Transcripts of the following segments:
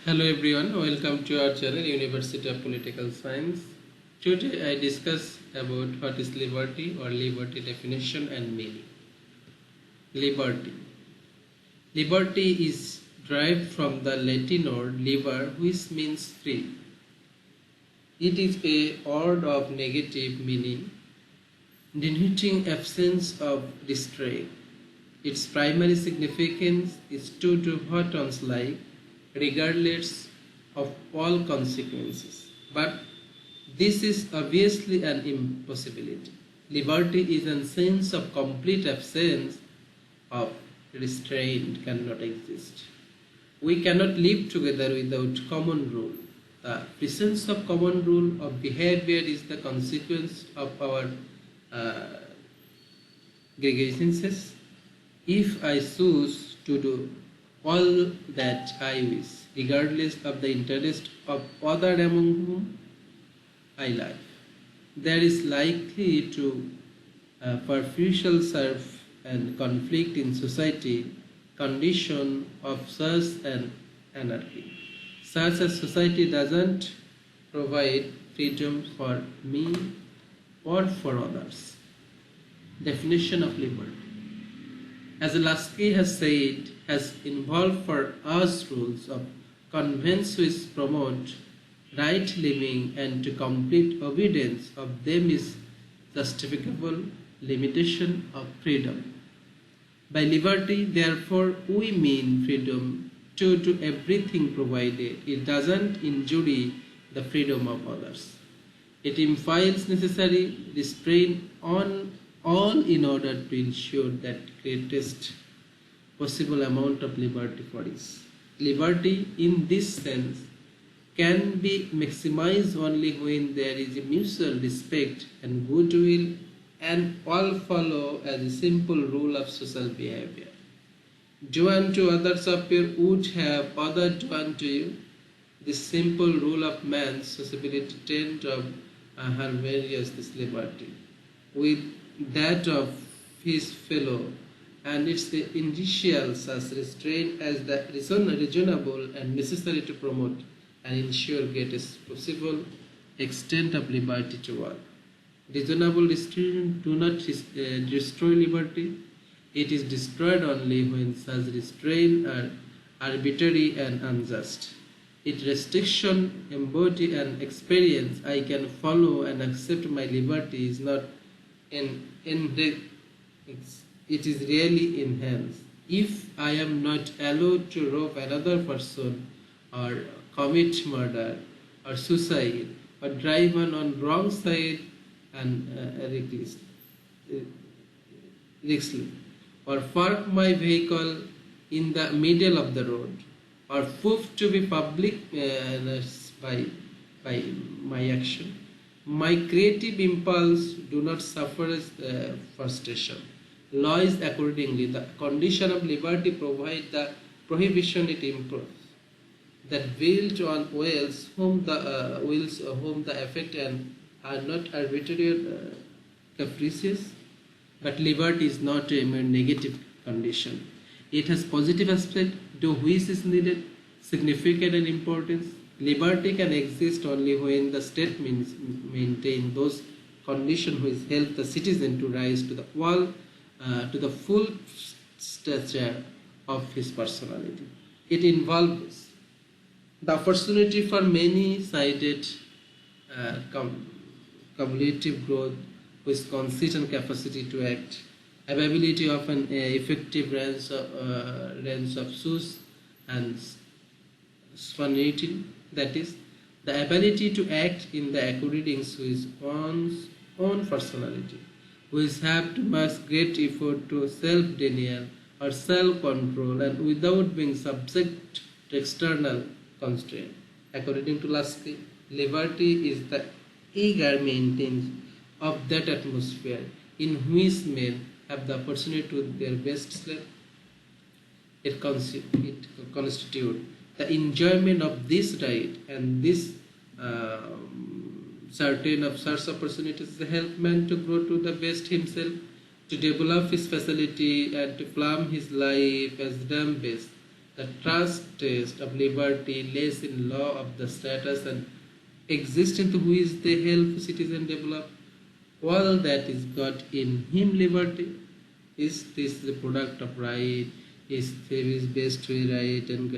Hello everyone, welcome to our channel University of Political Science. Today I discuss about what is liberty or liberty definition and meaning. Liberty. Liberty is derived from the Latin word liber, which means free. It is a word of negative meaning, denoting absence of restraint. Its primary significance is to do what one's like, regardless of all consequences. But this is obviously an impossibility. Liberty is a sense of complete absence of restraint cannot exist. We cannot live together without common rule. The presence of common rule of behavior is the consequence of our gregariousness. If I choose to do all that I wish, regardless of the interest of other among whom I live, there is likely to perpetual strife and conflict in society, condition of such an anarchy. Such a society doesn't provide freedom for me or for others. Definition of liberty. As Lasky has said, has involved for us rules of convenience which promote right living, and to complete obedience of them is justificable limitation of freedom. By liberty, therefore, we mean freedom to do everything provided it doesn't injure the freedom of others. It implies necessary restraint on all in order to ensure that greatest possible amount of liberty for us. Liberty in this sense can be maximized only when there is a mutual respect and goodwill, and all follow as a simple rule of social behavior. Do unto others as you would have others do unto you. This simple rule of man's sociability tend of harmonious this liberty with that of his fellow, and its the initial such restraint as the reasonable and necessary to promote and ensure greatest possible extent of liberty to all. Reasonable restraint do not destroy liberty. It is destroyed only when such restraints are arbitrary and unjust. Its restriction embody an experience I can follow and accept my liberty is not it is really enhanced. If I am not allowed to rob another person or commit murder or suicide or drive on wrong side and recklessly, or park my vehicle in the middle of the road, or prove to be public by my action, my creative impulse do not suffer frustration. Law is accordingly the condition of liberty provide the prohibition it imposes, that built on wills whom the affect and are not arbitrary or capricious. But liberty is not a mere negative condition. It has positive aspect to which is needed significant and importance. Liberty can exist only when the state maintain those conditions which help the citizen to rise to the full stature of his personality. It involves the opportunity for many-sided cumulative growth with consistent capacity to act, availability of an effective range of source and spontaneity, that is, the ability to act in the accordance with one's own personality, which have to make great effort to self-denial or self-control and without being subject to external constraint. According to Lasky, liberty is the eager maintenance of that atmosphere in which men have the opportunity to their best self. It constitutes the enjoyment of this right, and this certain of such opportunities help man to grow to the best himself, to develop his facility and to plan his life as done best, The trust test of liberty lays in law of the status and existence to which the help citizen develop. All that is got in him liberty. Is this the product of right? Is there is best way right and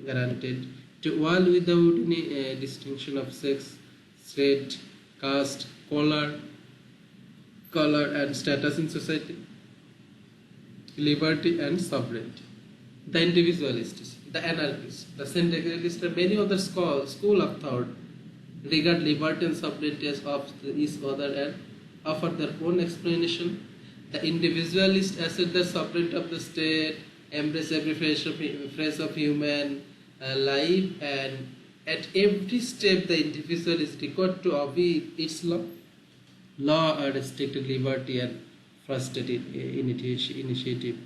guaranteed to all without any distinction of sex, state, caste, color and status in society, liberty and sovereignty. The individualists, the anarchists, the syndicalists, and many other school of thought regard liberty and sovereignty as of each other and offer their own explanation. The individualists assert the sovereignty of the state, embrace every phase of human life, and at every step the individual is required to obey its law. Law are restricted liberty and frustrated initiative,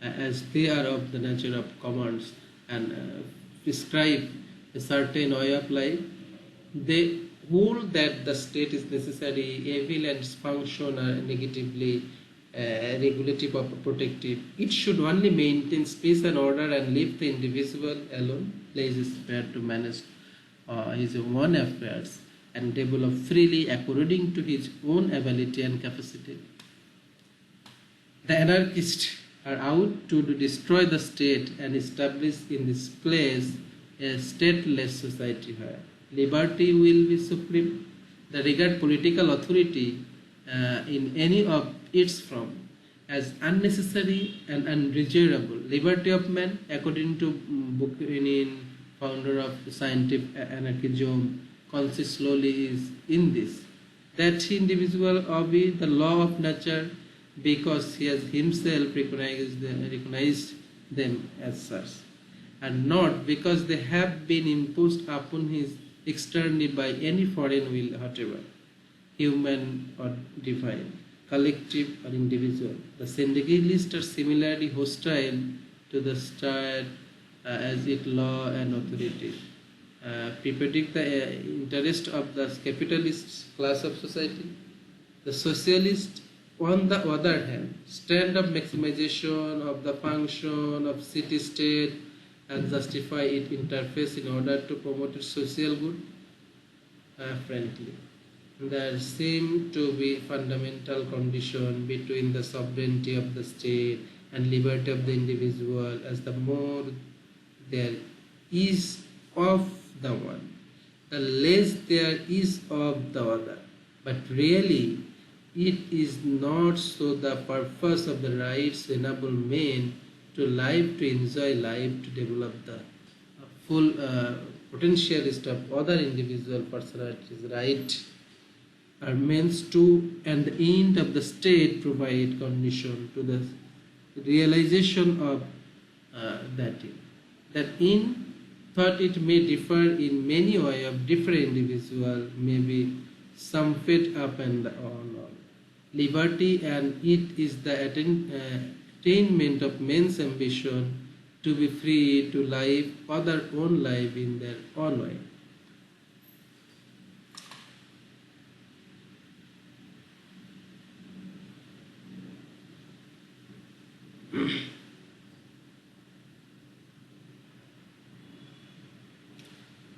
as they are of the nature of commands and prescribe a certain way of life. They hold that the state is necessary, evil, and its function are negatively regulative or protective. It should only maintain peace and order and leave the individual alone, places spare to manage his own affairs and develop freely according to his own ability and capacity. The anarchists are out to destroy the state and establish in this place a stateless society where liberty will be supreme. They regard political authority in any of its form as unnecessary and undesirable. Liberty of man, according to Buchanan, founder of scientific anarchism, consists slowly is in this, that individual obey the law of nature because he has himself recognized them as such, and not because they have been imposed upon his externally by any foreign will whatever, human or divine, collective or individual. The syndicalists are similarly hostile to the state as its law and authority, perpetuate the interest of the capitalist class of society. The socialists, on the other hand, stand up maximization of the function of city-state and justify its interface in order to promote its social good. Frankly, there seem to be fundamental condition between the sovereignty of the state and liberty of the individual, as the more there is of the one, the less there is of the other. But really, it is not so. The purpose of the rights enable men to live, to enjoy life, to develop the full potentialist of other individual personalities. Right are meant to, and the end of the state provide condition to the realization of that end. That in thought it may differ in many ways of different individual, maybe some fed up and on all. Liberty and it is the attainment of men's ambition to be free to live other own life in their own way.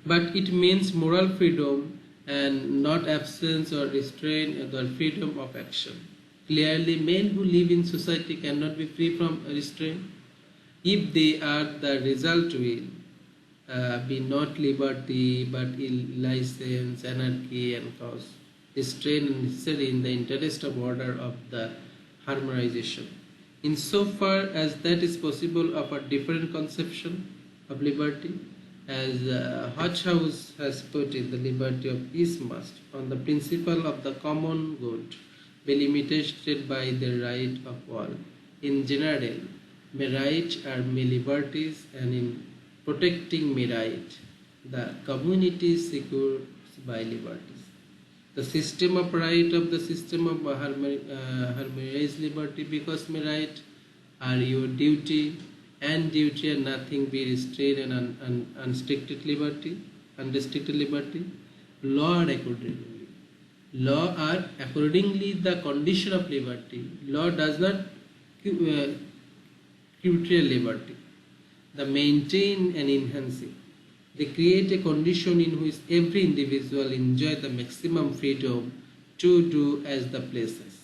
But it means moral freedom and not absence or restraint or freedom of action. Clearly, men who live in society cannot be free from restraint. If they are, the result will be not liberty but license, anarchy, and cause. Restraint is necessary in the interest of order of the harmonization. Insofar as that is possible of a different conception of liberty, as Hodgehouse has put it, the liberty of each must, on the principle of the common good, be limited by the right of all. In general, may right are may liberties, and in protecting may right, the community is secured by liberties. The system of right of the system of harmonized liberty, because may right are your duty, and duty and nothing be restrained and unrestricted liberty, law are accordingly. Law are accordingly the condition of liberty. Law does not curtail liberty. they maintain and enhance it. They create a condition in which every individual enjoy the maximum freedom to do as the pleases,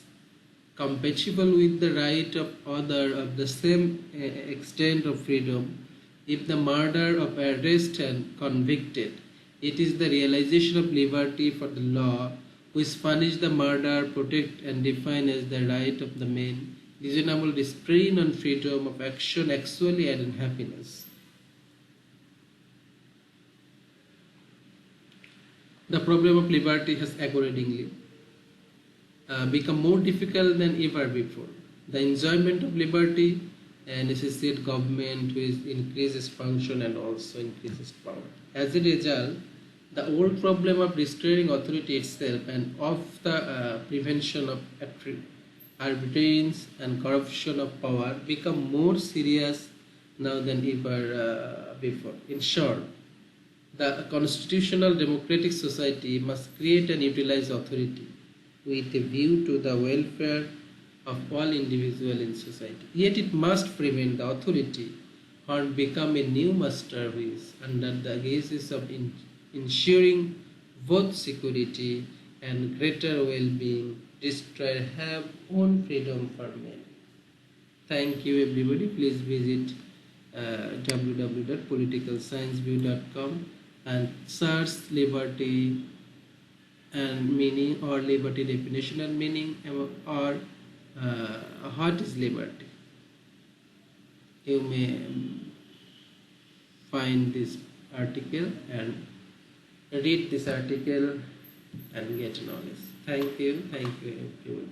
compatible with the right of other of the same extent of freedom. If the murder of arrest and convicted, it is the realization of liberty for the law which punish the murder, protect and define as the right of the man, reasonable restraint on freedom of action actually and in happiness. The problem of liberty has accordingly become more difficult than ever before. The enjoyment of liberty necessitates government which increases function and also increases power. As a result, the old problem of restraining authority itself and of the prevention of arbitrariness and corruption of power become more serious now than ever before. In short, the constitutional democratic society must create and utilize authority with a view to the welfare of all individuals in society. Yet it must prevent the authority from become a new master which, under the guises of ensuring both security and greater well-being, destroy have own freedom for men. Thank you everybody. Please visit www.politicalscienceview.com and search liberty and meaning or liberty definition and meaning or what is liberty. You may find this article and read this article and get knowledge. Thank you everyone.